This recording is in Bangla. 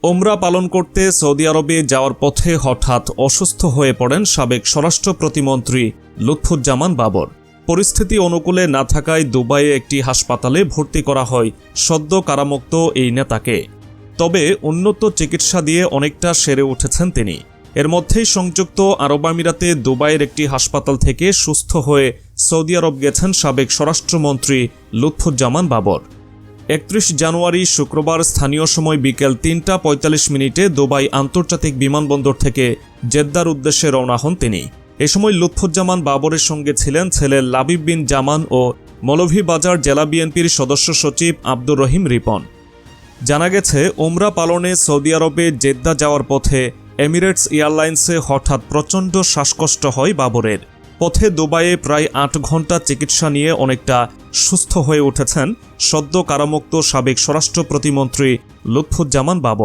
ওমরা পালন করতে সৌদি আরবে যাওয়ার পথে হঠাৎ অসুস্থ হয়ে পড়েন সাবেক স্বরাষ্ট্র প্রতিমন্ত্রী লুৎফুজ্জামান বাবর। পরিস্থিতি অনুকূলে না থাকায় দুবাইয়ে একটি হাসপাতালে ভর্তি করা হয় সদ্য কারামুক্ত এই নেতাকে। তবে উন্নত চিকিৎসা দিয়ে অনেকটা সেরে উঠেছেন তিনি। এর মধ্যেই সংযুক্ত আরব আমিরাতে দুবাইয়ের একটি হাসপাতাল থেকে সুস্থ হয়ে সৌদি আরব গেছেন সাবেক স্বরাষ্ট্রমন্ত্রী লুৎফুজ্জামান বাবর। 31 জানুয়ারি শুক্রবার স্থানীয় সময় বিকেল 3:45 দুবাই আন্তর্জাতিক বিমানবন্দর থেকে জেদ্দার উদ্দেশ্যে রওনা হন তিনি। এ সময় লুৎফুজ্জামান বাবরের সঙ্গে ছিলেন ছেলে লাবিব বিন জামান ও মৌলভীবাজার জেলা বিএনপির সদস্য সচিব আব্দুর রহিম রিপন। জানা গেছে, ওমরা পালনে সৌদি আরবে জেদ্দা যাওয়ার পথে এমিরেটস এয়ারলাইন্সে হঠাৎ প্রচণ্ড শ্বাসকষ্ট হয় বাবরের। পথে দুবাইয়ে প্রায় 8 ঘণ্টা চিকিৎসা নিয়ে অনেকটা সুস্থ হয়ে উঠেছেন সদ্য কারামুক্ত সাবেক স্বরাষ্ট্র প্রতিমন্ত্রী লুৎফুজ্জামান বাবর।